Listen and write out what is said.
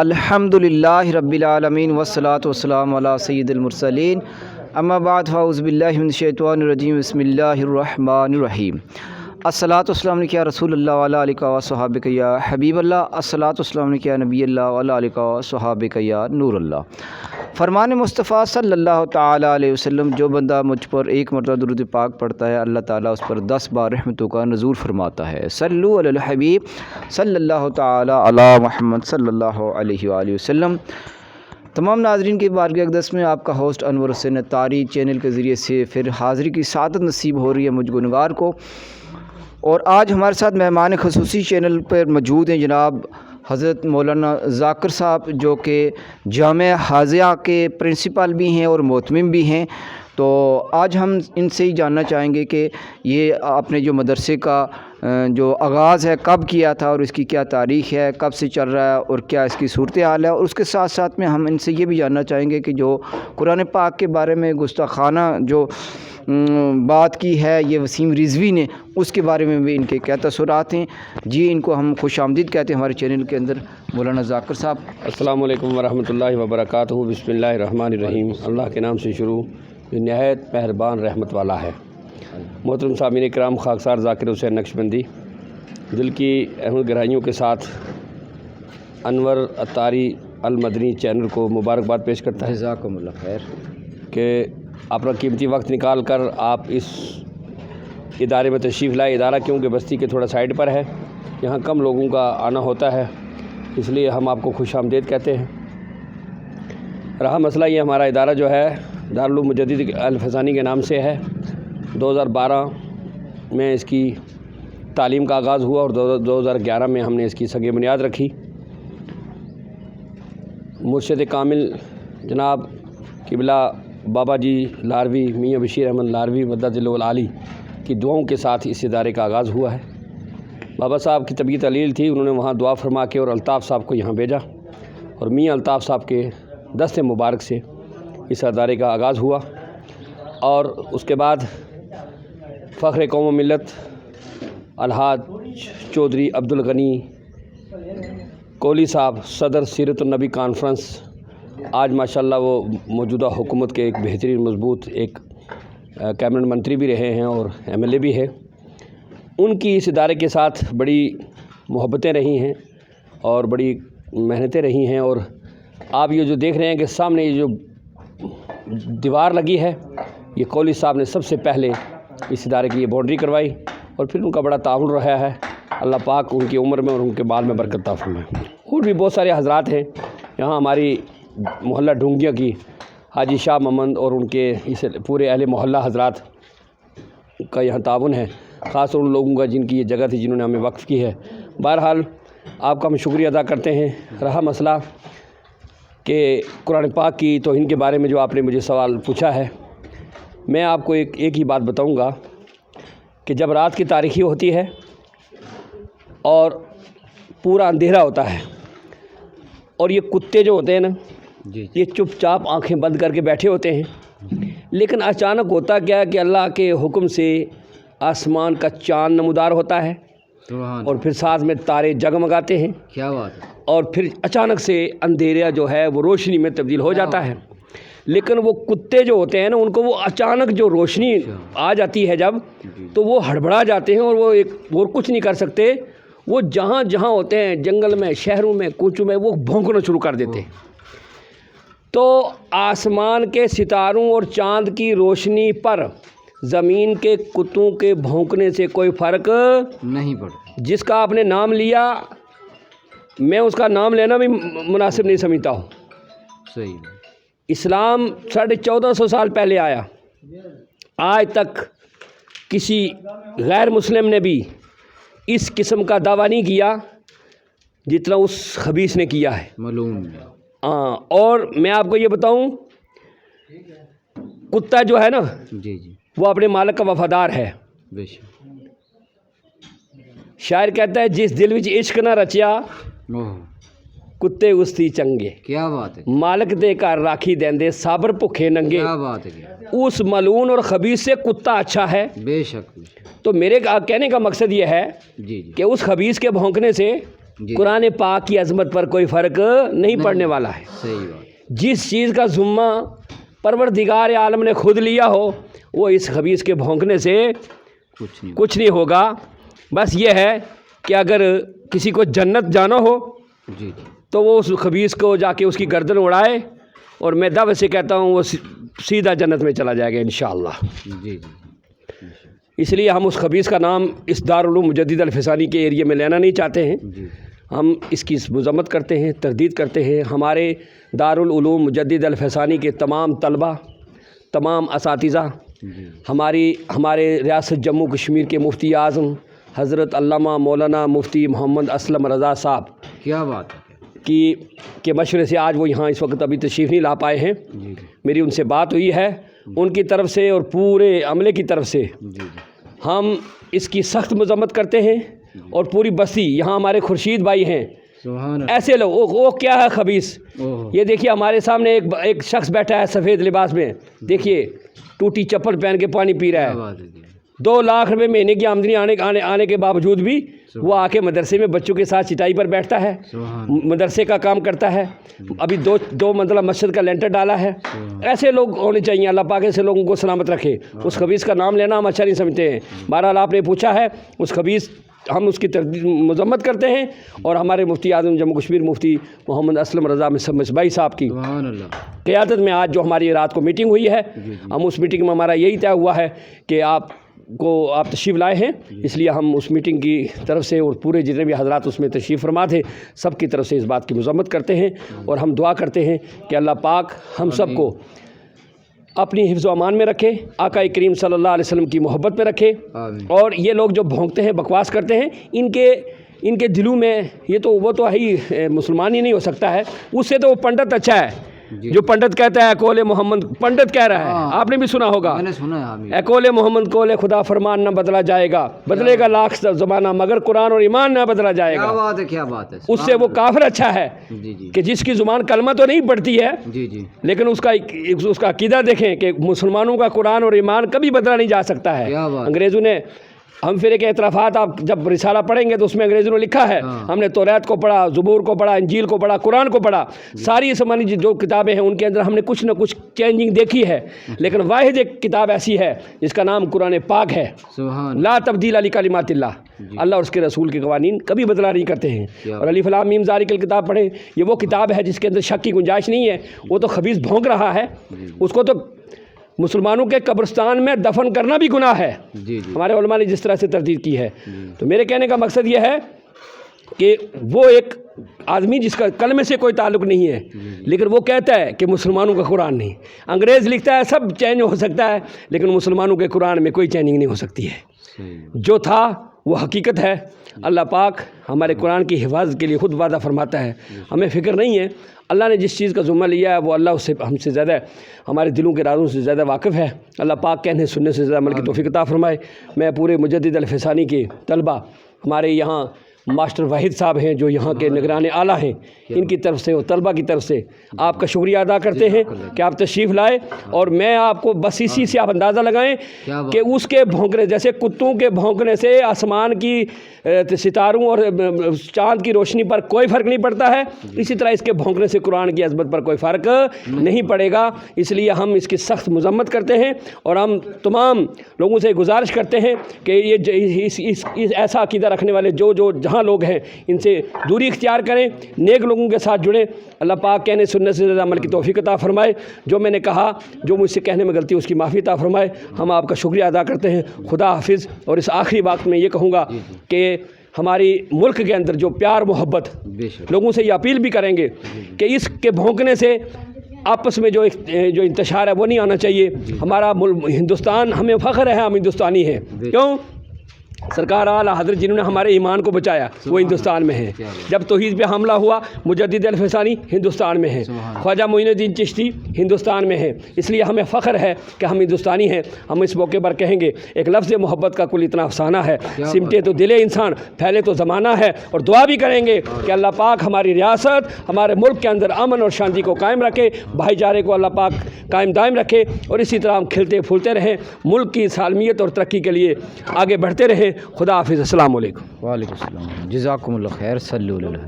الحمدللہ رب العالمین والصلاة والسلام علی سید المرسلین اما بعد فاعوذ باللہ من الشیطان الرجیم بسم اللہ الرحمن الرحیم الصلاۃ والسلام علیکہ یا رسول اللہ وعلی آلہ وصحبہ یا حبیب اللہ الصلاۃ والسلام علیکہ یا نبی اللہ وعلی آلہ وصحبہ یا نور اللہ۔ فرمان مصطفیٰ صلی اللہ تعالیٰ علیہ وسلم، جو بندہ مجھ پر ایک مرتبہ درود پاک پڑھتا ہے اللہ تعالیٰ اس پر 10 بار رحمتوں کا نزول فرماتا ہے۔ صلو علی الحبیب صلی اللہ تعالیٰ علی محمد صلی اللہ علیہ وآلہ وسلم۔ تمام ناظرین کی بارگاہ اقدس میں آپ کا ہوسٹ انور حسین اتاری چینل کے ذریعے سے پھر حاضری کی سعادت نصیب ہو رہی ہے مجھ گنگار کو، اور آج ہمارے ساتھ مہمان خصوصی چینل پر موجود ہیں جناب حضرت مولانا ذاکر صاحب، جو کہ جامعہ حاضیہ کے پرنسپل بھی ہیں اور محتمم بھی ہیں۔ تو آج ہم ان سے ہی جاننا چاہیں گے کہ یہ آپ نے جو مدرسے کا جو آغاز ہے کب کیا تھا، اور اس کی کیا تاریخ ہے، کب سے چل رہا ہے، اور کیا اس کی صورتحال ہے، اور اس کے ساتھ ساتھ میں ہم ان سے یہ بھی جاننا چاہیں گے کہ جو قرآن پاک کے بارے میں گستاخانہ جو بات کی ہے یہ وسیم رضوی نے، اس کے بارے میں بھی ان کے کیا تاثرات ہیں۔ جی ان کو ہم خوش آمدید کہتے ہیں ہمارے چینل کے اندر مولانا ذاکر صاحب۔ السلام علیکم ورحمۃ اللہ وبرکاتہ۔ بسم اللہ الرحمن الرحیم۔ اللہ کے نام سے شروع جو نہایت مہربان رحمت والا ہے۔ محترم سامعین کرام، خاکسار ذاکر حسین نقشبندی دل کی احمد گہرائیوں کے ساتھ انور اتاری المدنی چینل کو مبارکباد پیش کرتا ہے جزاکم اللہ خیر کہ اپنا قیمتی وقت نکال کر آپ اس ادارے میں تشریف لائے۔ ادارہ کیونکہ بستی کے تھوڑا سائڈ پر ہے، یہاں کم لوگوں کا آنا ہوتا ہے، اس لیے ہم آپ کو خوش آمدید کہتے ہیں۔ رہا مسئلہ یہ، ہمارا ادارہ جو ہے دارالعلوم مجدد الفیضانی کے نام سے ہے۔ 2012 میں اس کی تعلیم کا آغاز ہوا اور 2011 میں ہم نے اس کی سنگ بنیاد رکھی۔ مرشد کامل جناب قبلہ بابا جی لاروی میاں بشیر احمد لاروی مدد العالی کی دعاؤں کے ساتھ اس ادارے کا آغاز ہوا ہے۔ بابا صاحب کی طبیعت علیل تھی، انہوں نے وہاں دعا فرما کے اور الطاف صاحب کو یہاں بھیجا، اور میاں الطاف صاحب کے دست مبارک سے اس ادارے کا آغاز ہوا، اور اس کے بعد فخر قوم و ملت الحاج چودھری عبدالغنی کوہلی صاحب صدر سیرت النبی کانفرنس، آج ماشاءاللہ وہ موجودہ حکومت کے ایک بہترین مضبوط ایک کیبنٹ منتری بھی رہے ہیں اور ایم ایل اے بھی ہے۔ ان کی اس ادارے کے ساتھ بڑی محبتیں رہی ہیں اور بڑی محنتیں رہی ہیں، اور آپ یہ جو دیکھ رہے ہیں کہ سامنے یہ جو دیوار لگی ہے، یہ کوہلی صاحب نے سب سے پہلے اس ادارے کی یہ باؤنڈری کروائی، اور پھر ان کا بڑا تعاون رہا ہے۔ اللہ پاک ان کی عمر میں اور ان کے بال میں برکت عطا فرمائے۔ اور بھی بہت سارے حضرات ہیں یہاں، ہماری محلہ ڈھونگیا کی حاجی شاہ محمد اور ان کے اس پورے اہل محلہ حضرات کا یہاں تعاون ہے، خاص طور ان لوگوں کا جن کی یہ جگہ تھی، جنہوں نے ہمیں وقف کی ہے۔ بہرحال آپ کا ہم شکریہ ادا کرتے ہیں۔ رہا مسئلہ کہ قرآن پاک کی توہین کے بارے میں جو آپ نے مجھے سوال پوچھا ہے، میں آپ کو ایک ہی بات بتاؤں گا کہ جب رات کی تاریکی ہوتی ہے اور پورا اندھیرا ہوتا ہے، اور یہ کتے جو ہوتے ہیں نا، یہ چپ چاپ آنکھیں بند کر کے بیٹھے ہوتے ہیں، لیکن اچانک ہوتا کیا ہے کہ اللہ کے حکم سے آسمان کا چاند نمودار ہوتا ہے، اور پھر ساتھ میں تارے جگمگاتے ہیں، کیا بات ہے، اور پھر اچانک سے اندھیرا جو ہے وہ روشنی میں تبدیل ہو جاتا ہے۔ لیکن وہ کتے جو ہوتے ہیں نا، ان کو وہ اچانک جو روشنی آ جاتی ہے جب، تو وہ ہڑبڑا جاتے ہیں اور وہ اور کچھ نہیں کر سکتے، وہ جہاں جہاں ہوتے ہیں جنگل میں، شہروں میں، کوچوں میں، وہ بھونکنا شروع کر دیتے ہیں۔ تو آسمان کے ستاروں اور چاند کی روشنی پر زمین کے کتوں کے بھونکنے سے کوئی فرق نہیں پڑتا۔ جس کا آپ نے نام لیا، میں اس کا نام لینا بھی مناسب نہیں سمجھتا ہوں۔ صحیح۔ اسلام 1450 سال پہلے آیا، آج تک کسی غیر مسلم نے بھی اس قسم کا دعویٰ نہیں کیا جتنا اس خبیث نے کیا ہے، معلوم۔ اور میں آپ کو یہ بتاؤں، کتا جو ہے نا، جی جی، وہ اپنے مالک کا وفادار ہے۔ بے شک۔ شاعر کہتا ہے، جس دل وچ عشق نہ رچیا کتے اس دی چنگے، کیا بات ہے، مالک دے گھر راکھی دیندے صابر بھکھے ننگے۔ کیا بات ہے، اس ملعون اور خبیث سے کتا اچھا ہے۔ بے شک۔ تو میرے کہنے کا مقصد یہ ہے جی جی، کہ اس خبیث کے بھونکنے سے قرآن پاک کی عظمت پر کوئی فرق نہیں پڑنے والا ہے. صحیح بات. جس چیز کا ذمہ پروردگار عالم نے خود لیا ہو وہ اس خبیث کے بھونکنے سے کچھ نہیں ہوگا. بس یہ ہے کہ اگر کسی کو جنت جانا ہو تو وہ اس خبیث کو جا کے اس کی گردن اڑائے، اور میں دعوت سے کہتا ہوں وہ سیدھا جنت میں چلا جائے گا انشاءاللہ. اس لیے ہم اس خبیث کا نام اس دارالعلوم مجددہ الفسانی کے ایریے میں لینا نہیں چاہتے ہیں. ہم اس کی مذمت کرتے ہیں، تردید کرتے ہیں. ہمارے دارالعلوم مجددہ الفسانی کے تمام طلبہ، تمام اساتذہ، ہمارے ریاست جموں کشمیر کے مفتی اعظم حضرت علامہ مولانا مفتی محمد اسلم رضا صاحب، کیا بات ہے، کے مشورے سے آج وہ یہاں اس وقت ابھی تشریف نہیں لا پائے ہیں. میری ان سے بات ہوئی ہے، ان کی طرف سے اور پورے عملے کی طرف سے ہم اس کی سخت مذمت کرتے ہیں. اور پوری بستی، یہاں ہمارے خورشید بھائی ہیں، ایسے لوگ وہ کیا ہے خبیث. یہ دیکھیے ہمارے سامنے ایک شخص بیٹھا ہے سفید لباس میں، دیکھیے ٹوٹی چپل پہن کے پانی پی رہا ہے. 2 لاکھ روپے مہینے کی آمدنی آنے کے باوجود بھی وہ آ کے مدرسے میں بچوں کے ساتھ چٹائی پر بیٹھتا ہے، مدرسے کا کام کرتا ہے. ابھی دو منزلہ مسجد کا لینٹر ڈالا ہے. ایسے لوگ ہونے چاہیے. اللہ پاک ایسے لوگوں کو سلامت رکھے. اس خبیث کا نام لینا ہم اچھا نہیں سمجھتے ہیں. بہرحال آپ نے پوچھا ہے، اس خبیث ہم اس کی مذمت کرتے ہیں. اور ہمارے مفتی اعظم جموں کشمیر مفتی محمد اسلم رضا مصباحی صاحب کی قیادت میں آج جو ہماری رات کو میٹنگ ہوئی ہے، ہم اس میٹنگ میں ہمارا یہی طے ہوا ہے کہ آپ تشریف لائے ہیں. اس لیے ہم اس میٹنگ کی طرف سے اور پورے جتنے بھی حضرات اس میں تشریف فرما تھے سب کی طرف سے اس بات کی مذمت کرتے ہیں. اور ہم دعا کرتے ہیں کہ اللہ پاک ہم سب کو اپنی حفظ و امان میں رکھے، آقا کریم صلی اللہ علیہ وسلم کی محبت میں رکھے. اور یہ لوگ جو بھونکتے ہیں، بکواس کرتے ہیں، ان کے دلوں میں وہ تو ہی مسلمان ہی نہیں ہو سکتا ہے. اس سے تو وہ پنڈت اچھا ہے جو پنڈت کہتا ہے قول محمد، پنڈت کہہ رہا ہے. آپ نے بھی سنا ہوگا، اے قول محمد قول خدا فرمان نہ بدلا جائے گا، بدلے گا لاکھ زمانہ مگر قرآن اور ایمان نہ بدلا جائے گا. کیا بات ہے. اس سے وہ کافر اچھا ہے کہ جس کی زبان کلمہ تو نہیں پڑھتی ہے لیکن اس کا عقیدہ دیکھیں کہ مسلمانوں کا قرآن اور ایمان کبھی بدلا نہیں جا سکتا ہے. انگریزوں نے، ہم پھر ایک اعترافات آپ جب رسالہ پڑھیں گے تو اس میں انگریزوں نے لکھا ہے، ہم نے توریت کو پڑھا، زبور کو پڑھا، انجیل کو پڑھا، قرآن کو پڑھا، ساری سمانی جو کتابیں ہیں ان کے اندر ہم نے کچھ نہ کچھ چینجنگ دیکھی ہے. لیکن واحد ایک کتاب ایسی ہے جس کا نام قرآن پاک ہے. لا تبدیل لکلمات اللہ. اللہ اور اس کے رسول کے قوانین کبھی بدلا نہیں کرتے ہیں. اور الف لام میم ذالک الکتاب پڑھیں، یہ وہ کتاب ہے جس کے اندر شک کی گنجائش نہیں ہے. وہ تو خبیث بھونک رہا ہے، اس کو تو مسلمانوں کے قبرستان میں دفن کرنا بھی گناہ ہے. ہمارے علماء نے جس طرح سے تردید کی ہے. تو میرے کہنے کا مقصد یہ ہے کہ وہ ایک آدمی جس کا کلمے سے کوئی تعلق نہیں ہے لیکن وہ کہتا ہے کہ مسلمانوں کا قرآن نہیں. انگریز لکھتا ہے سب چینج ہو سکتا ہے لیکن مسلمانوں کے قرآن میں کوئی چینجنگ نہیں ہو سکتی ہے. جو تھا وہ حقیقت ہے. اللہ پاک ہمارے قرآن کی حفاظت کے لیے خود وعدہ فرماتا ہے. ہمیں فکر نہیں ہے. اللہ نے جس چیز کا ذمہ لیا ہے وہ اللہ اس سے ہم سے زیادہ ہمارے دلوں کے رازوں سے زیادہ واقف ہے. اللہ پاک کہنے سننے سے زیادہ عمل کی توفیق عطا فرمائے. میں پورے مجدد الفسانی کے طلبہ، ہمارے یہاں ماسٹر واحد صاحب ہیں جو یہاں کے نگران اعلیٰ ہیں، ان کی طرف سے اور طلبہ کی طرف سے آپ کا شکریہ ادا کرتے ہیں کہ آپ تشریف لائے. اور میں آپ کو بس اسی سے آپ اندازہ لگائیں کہ اس کے بھونکنے، جیسے کتوں کے بھونکنے سے آسمان کی ستاروں اور چاند کی روشنی پر کوئی فرق نہیں پڑتا ہے، اسی طرح اس کے بھونکنے سے قرآن کی عظمت پر کوئی فرق نہیں پڑے گا. اس لیے ہم اس کی سخت مذمت کرتے ہیں اور ہم تمام لوگوں سے گزارش کرتے ہیں کہ یہ ایسا عقیدہ رکھنے والے جو جہاں لوگ ہیں ان سے دوری اختیار کریں، نیک لوگوں کے ساتھ جڑیں. اللہ پاک کہنے سننے سے زیادہ عمل کی توفیق عطا فرمائے. جو میں نے کہا، جو مجھ سے کہنے میں غلطی اس کی معافی عطا فرمائے. ہم آپ کا شکریہ ادا کرتے ہیں. خدا حافظ. اور اس آخری وقت میں یہ کہوں گا کہ ہماری ملک کے اندر جو پیار محبت، لوگوں سے یہ اپیل بھی کریں گے کہ اس کے بھونکنے سے آپس میں جو انتشار ہے وہ نہیں آنا چاہیے. ہمارا ہندوستان، ہمیں فخر ہے ہم ہندوستانی ہیں. کیوں؟ سرکار اعلیٰ حضرت جنہوں نے ہمارے ایمان کو بچایا وہ ہندوستان میں ہیں. جب توحید پہ حملہ ہوا مجدد الفسانی ہندوستان میں ہیں، خواجہ معین الدین چشتی ہندوستان میں ہیں. اس لیے ہمیں فخر ہے کہ ہم ہندوستانی ہیں. ہم اس موقع پر کہیں گے ایک لفظ محبت کا کل اتنا افسانہ ہے، سمٹے تو دل انسان پھیلے تو زمانہ ہے. اور دعا بھی کریں گے کہ اللہ پاک ہماری ریاست، ہمارے ملک کے اندر امن اور شانتی کو قائم رکھے، بھائی چارے کو اللہ پاک قائم دائم رکھے اور اسی طرح ہم کھلتے پھولتے رہیں، ملک کی سالمیت اور ترقی کے لیے آگے بڑھتے رہیں. خدا حافظ، السلام علیکم۔ وعلیکم السلام، جزاکم اللہ خیر، صلی اللہ علیہ